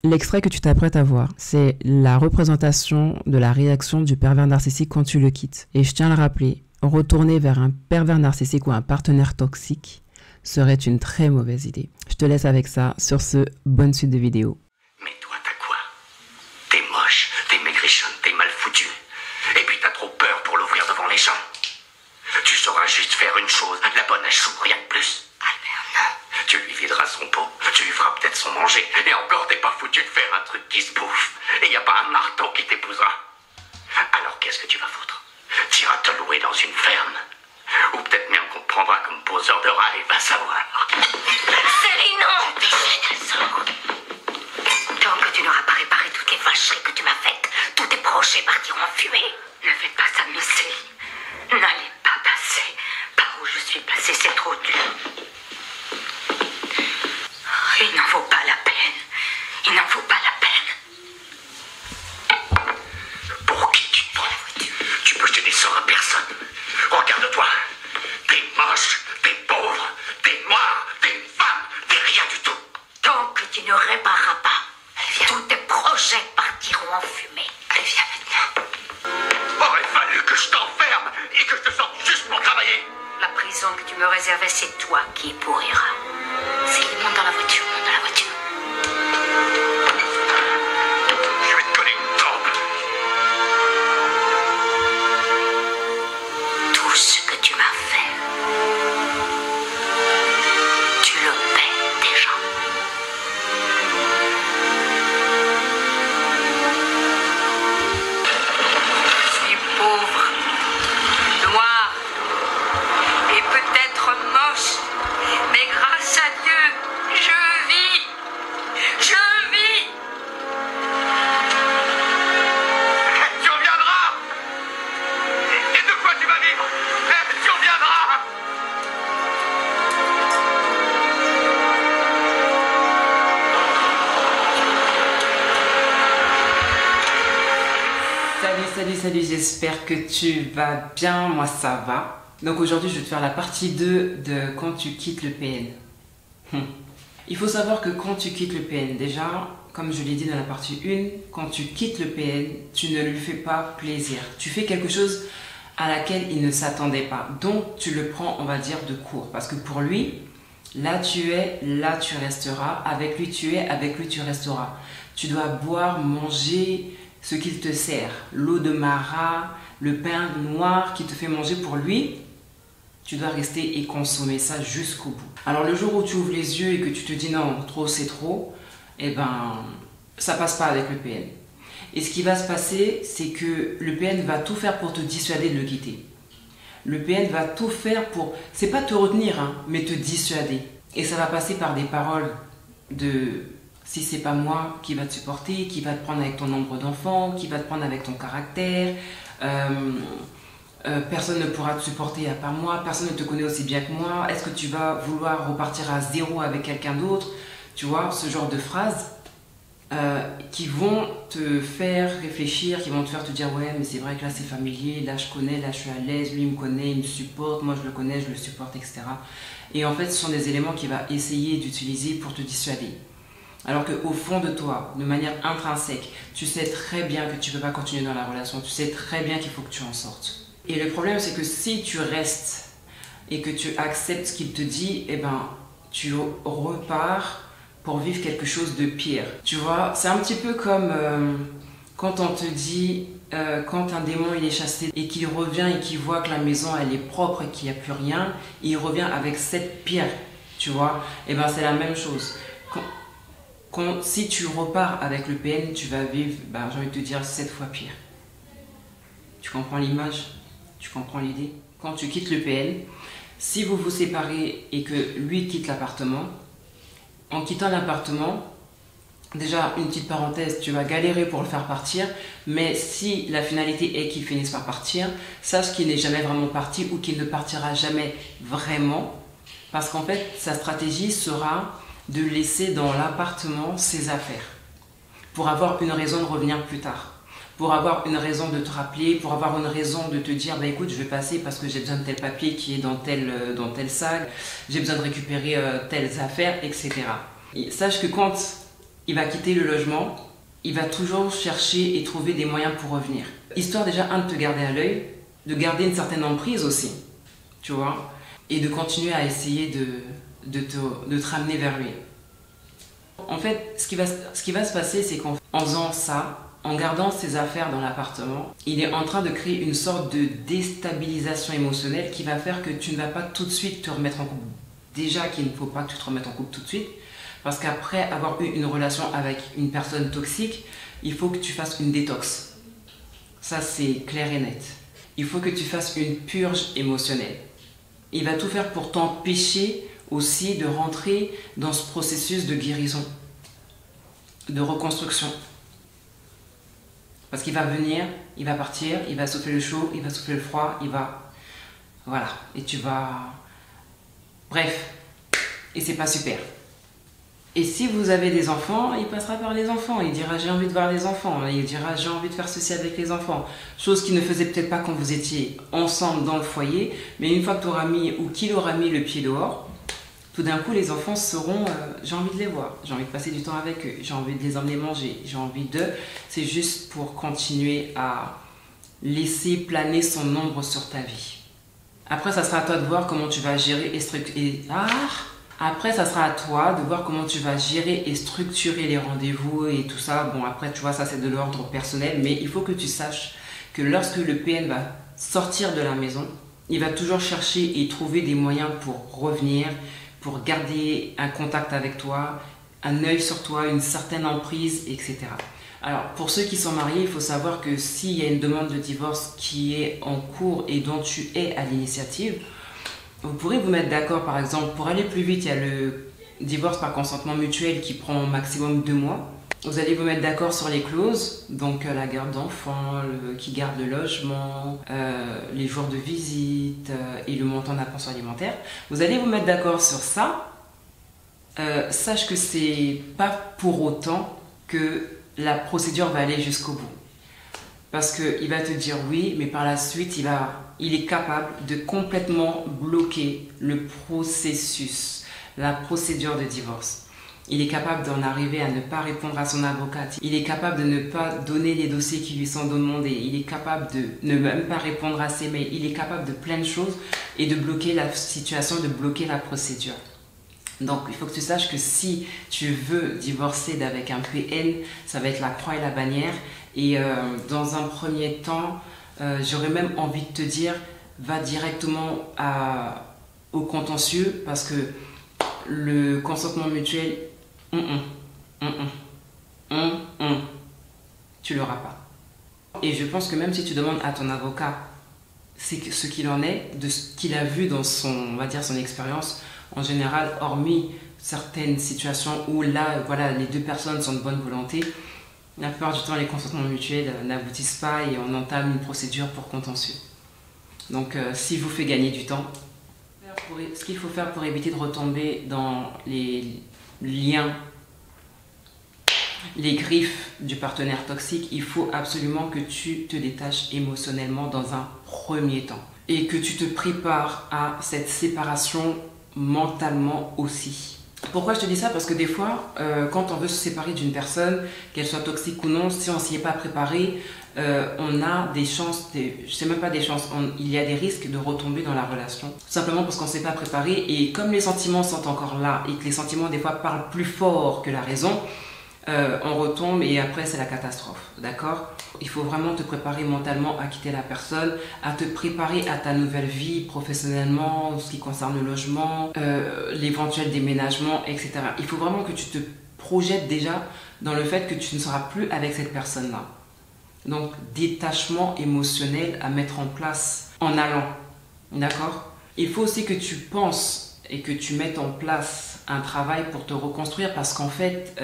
L'extrait que tu t'apprêtes à voir, c'est la représentation de la réaction du pervers narcissique quand tu le quittes. Et je tiens à le rappeler, retourner vers un pervers narcissique ou un partenaire toxique serait une très mauvaise idée. Je te laisse avec ça. Sur ce, bonne suite de vidéo. Mais toi, t'as quoi? T'es moche, t'es maigrichonne, t'es mal foutu. Et puis t'as trop peur pour l'ouvrir devant les gens. Tu sauras juste faire une chose, la bonne à chou, rien de plus. Albert, non. Tu lui videras son pot, tu lui feras peut-être son manger. Et encore, t'es pas foutu de faire un truc qui se bouffe. Et y a pas un marteau qui t'épousera. Alors qu'est-ce que tu vas foutre? T'iras te louer dans une ferme. Ou peut-être même qu'on te prendra comme poseur de rats et va savoir. Céline, non! Déchaîne, elle sort. Tant que tu n'auras pas réparé toutes les vacheries que tu m'as faites, tous tes projets partiront en fumée. Ne faites pas ça, Miss Céline. N'allez pas passer par où je suis passée, c'est trop dur. Il n'en vaut pas la peine. Il n'en vaut pas la peine. Pour qui tu te prends? Tu peux jeter des sorts à personne. Regarde-toi. T'es moche, t'es pauvre, t'es noire, t'es une femme, t'es rien du tout. Tant que tu ne répareras pas, tous tes projets partiront en fumée. Allez, viens maintenant. Aurait fallu que je t'enferme et que je te sorte juste pour travailler. La prison que tu me réservais, c'est toi qui y pourriras. C'est le monde dans la voiture, monte dans la voiture. Je vais te coller une trempe. Tout ce que tu m'as fait, tu le paies déjà. Je suis pauvre, noire et peut-être moche, mais grâce à Dieu, je vis. Je vis. Tu reviendras. Et de quoi tu vas vivre? Tu reviendras. Salut, j'espère que tu vas bien, moi ça va. Donc aujourd'hui je vais te faire la partie 2 de quand tu quittes le PN. Il faut savoir que quand tu quittes le PN, déjà, comme je l'ai dit dans la partie 1, quand tu quittes le PN, tu ne lui fais pas plaisir. Tu fais quelque chose à laquelle il ne s'attendait pas. Donc tu le prends, on va dire, de court. Parce que pour lui, là tu es, là tu resteras. Avec lui tu es, avec lui tu resteras. Tu dois boire, manger ce qu'il te sert. L'eau de Mara, le pain noir qu'il te fait manger pour lui. Tu dois rester et consommer ça jusqu'au bout. Alors le jour où tu ouvres les yeux et que tu te dis non, trop c'est trop, eh ben ça passe pas avec le PN. Et ce qui va se passer, c'est que le PN va tout faire pour te dissuader de le quitter. Le PN va tout faire pour, c'est pas te retenir, hein, mais te dissuader. Et ça va passer par des paroles de si c'est pas moi qui va te supporter, qui va te prendre avec ton nombre d'enfants, qui va te prendre avec ton caractère. Personne ne pourra te supporter à part moi, personne ne te connaît aussi bien que moi, est-ce que tu vas vouloir repartir à zéro avec quelqu'un d'autre? Tu vois, ce genre de phrases qui vont te faire réfléchir, qui vont te faire te dire ouais mais c'est vrai que là c'est familier, là je connais, là je suis à l'aise, lui il me connaît, il me supporte, moi je le connais, je le supporte, etc. Et en fait ce sont des éléments qu'il va essayer d'utiliser pour te dissuader. Alors qu'au fond de toi, de manière intrinsèque, tu sais très bien que tu ne peux pas continuer dans la relation, tu sais très bien qu'il faut que tu en sortes. Et le problème, c'est que si tu restes et que tu acceptes ce qu'il te dit, eh ben, tu repars pour vivre quelque chose de pire. Tu vois, c'est un petit peu comme quand on te dit, quand un démon il est chassé et qu'il revient et qu'il voit que la maison elle est propre et qu'il n'y a plus rien, il revient avec 7 pierres, tu vois. Eh ben, c'est la même chose. Si tu repars avec le PN, tu vas vivre, ben, j'ai envie de te dire, 7 fois pire. Tu comprends l'image? Tu comprends l'idée? Quand tu quittes le PN, si vous vous séparez et que lui quitte l'appartement, en quittant l'appartement, déjà une petite parenthèse, tu vas galérer pour le faire partir, mais si la finalité est qu'il finisse par partir, sache qu'il n'est jamais vraiment parti ou qu'il ne partira jamais vraiment, parce qu'en fait sa stratégie sera de laisser dans l'appartement ses affaires pour avoir une raison de revenir plus tard. Pour avoir une raison de te rappeler, pour avoir une raison de te dire bah écoute je vais passer parce que j'ai besoin de tel papier qui est dans tel sac, j'ai besoin de récupérer telles affaires, etc. Et sache que quand il va quitter le logement, il va toujours chercher et trouver des moyens pour revenir. Histoire déjà, de te garder à l'œil, de garder une certaine emprise aussi, tu vois, et de continuer à essayer de te ramener vers lui. En fait, ce qui va se passer, c'est qu'en faisant ça, en gardant ses affaires dans l'appartement, il est en train de créer une sorte de déstabilisation émotionnelle qui va faire que tu ne vas pas tout de suite te remettre en couple. Déjà qu'il ne faut pas que tu te remettes en couple tout de suite, parce qu'après avoir eu une relation avec une personne toxique, il faut que tu fasses une détox. Ça, c'est clair et net. Il faut que tu fasses une purge émotionnelle. Il va tout faire pour t'empêcher aussi de rentrer dans ce processus de guérison, de reconstruction. Parce qu'il va venir, il va partir, il va souffler le chaud, il va souffler le froid, il va... Voilà. Et tu vas... Bref. Et c'est pas super. Et si vous avez des enfants, il passera par les enfants. Il dira j'ai envie de voir les enfants. Il dira j'ai envie de faire ceci avec les enfants. Chose qu'il ne faisait peut-être pas quand vous étiez ensemble dans le foyer. Mais une fois que tu auras mis ou qu'il aura mis le pied dehors, tout d'un coup les enfants seront j'ai envie de les voir. J'ai envie de passer du temps avec eux. J'ai envie de les emmener manger. J'ai envie de... C'est juste pour continuer à laisser planer son ombre sur ta vie. Après, ça sera à toi de voir comment tu vas gérer et structurer... Après, ça sera à toi de voir comment tu vas gérer et structurer les rendez-vous et tout ça. Bon, après, tu vois, ça c'est de l'ordre personnel, mais il faut que tu saches que lorsque le PN va sortir de la maison, il va toujours chercher et trouver des moyens pour revenir, pour garder un contact avec toi, un œil sur toi, une certaine emprise, etc. Alors, pour ceux qui sont mariés, il faut savoir que s'il y a une demande de divorce qui est en cours et dont tu es à l'initiative, vous pourrez vous mettre d'accord, par exemple, pour aller plus vite, il y a le divorce par consentement mutuel qui prend au maximum 2 mois. Vous allez vous mettre d'accord sur les clauses, donc la garde d'enfants, qui garde le logement, les jours de visite et le montant de la pension alimentaire. Vous allez vous mettre d'accord sur ça. Sache que c'est pas pour autant que la procédure va aller jusqu'au bout. Parce qu'il va te dire oui, mais par la suite, il est capable de complètement bloquer le processus, la procédure de divorce. Il est capable d'en arriver à ne pas répondre à son avocate. Il est capable de ne pas donner les dossiers qui lui sont demandés. Il est capable de ne même pas répondre à ses mails. Il est capable de plein de choses et de bloquer la situation, de bloquer la procédure. Donc, il faut que tu saches que si tu veux divorcer avec un PN, ça va être la croix et la bannière. Et dans un premier temps, j'aurais même envie de te dire, va directement au contentieux parce que le consentement mutuel, tu l'auras pas. Et je pense que même si tu demandes à ton avocat ce qu'il en est, de ce qu'il a vu dans son expérience, en général, hormis certaines situations où là, voilà, les deux personnes sont de bonne volonté, la plupart du temps, les consentements mutuels n'aboutissent pas et on entame une procédure pour contentieux. Donc, s'il vous fait gagner du temps, ce qu'il faut faire pour éviter de retomber dans les liens, les griffes du partenaire toxique, il faut absolument que tu te détaches émotionnellement dans un premier temps. Et que tu te prépares à cette séparation mentalement aussi. Pourquoi je te dis ça? Parce que des fois, quand on veut se séparer d'une personne, qu'elle soit toxique ou non, si on ne s'y est pas préparé, on a des chances, je sais même pas des chances, il y a des risques de retomber dans la relation. Tout simplement parce qu'on ne s'est pas préparé et comme les sentiments sont encore là et que les sentiments des fois parlent plus fort que la raison, on retombe et après c'est la catastrophe, d'accord? Il faut vraiment te préparer mentalement à quitter la personne, à te préparer à ta nouvelle vie professionnellement, ce qui concerne le logement, l'éventuel déménagement, etc. Il faut vraiment que tu te projettes déjà dans le fait que tu ne seras plus avec cette personne-là. Donc, détachement émotionnel à mettre en place en allant, d'accord? Il faut aussi que tu penses et que tu mettes en place un travail pour te reconstruire parce qu'en fait...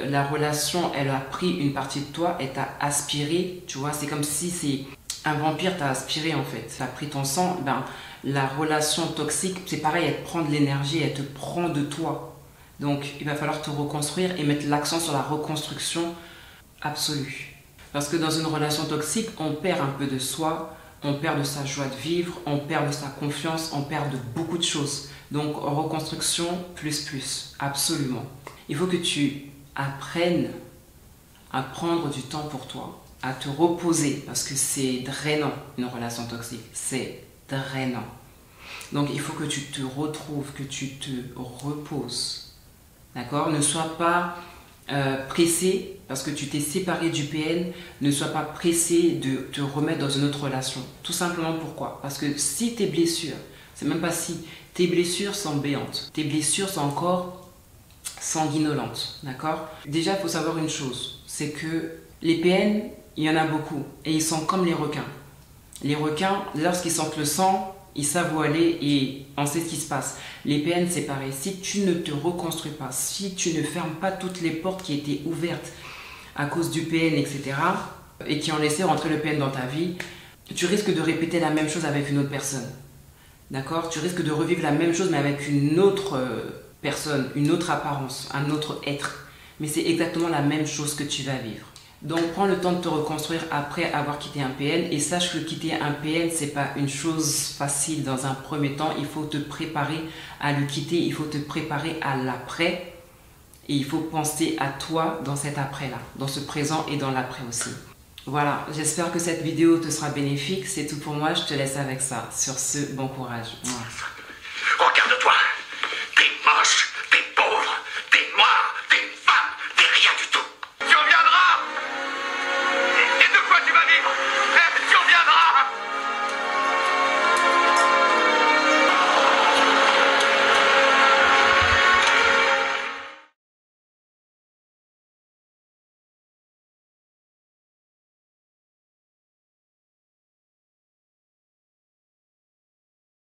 la relation, elle a pris une partie de toi, elle t'a aspiré, tu vois, c'est comme si c'est un vampire t'a aspiré en fait, ça a pris ton sang, ben, la relation toxique, c'est pareil, elle te prend de l'énergie, elle te prend de toi. Donc, il va falloir te reconstruire et mettre l'accent sur la reconstruction absolue. Parce que dans une relation toxique, on perd un peu de soi, on perd de sa joie de vivre, on perd de sa confiance, on perd de beaucoup de choses. Donc, reconstruction plus, absolument. Il faut que tu apprennes à prendre du temps pour toi, à te reposer, parce que c'est drainant, une relation toxique. C'est drainant. Donc, il faut que tu te retrouves, que tu te reposes. D'accord? Ne sois pas pressé, parce que tu t'es séparé du PN, ne sois pas pressé de te remettre dans une autre relation. Tout simplement pourquoi? Parce que si tes blessures, c'est même pas si, tes blessures sont béantes, tes blessures sont encore sanguinolentes. D'accord? Déjà, il faut savoir une chose, c'est que les PN, il y en a beaucoup, et ils sont comme les requins. Les requins, lorsqu'ils sentent le sang, ils savent où aller et on sait ce qui se passe. Les PN, c'est pareil. Si tu ne te reconstruis pas, si tu ne fermes pas toutes les portes qui étaient ouvertes à cause du PN, etc., et qui ont laissé rentrer le PN dans ta vie, tu risques de répéter la même chose avec une autre personne. D'accord? Tu risques de revivre la même chose, mais avec une autre personne, une autre apparence, un autre être. Mais c'est exactement la même chose que tu vas vivre. Donc, prends le temps de te reconstruire après avoir quitté un PN et sache que quitter un PN, c'est pas une chose facile dans un premier temps. Il faut te préparer à le quitter, il faut te préparer à l'après et il faut penser à toi dans cet après-là, dans ce présent et dans l'après aussi. Voilà, j'espère que cette vidéo te sera bénéfique. C'est tout pour moi, je te laisse avec ça. Sur ce, bon courage. Mouah.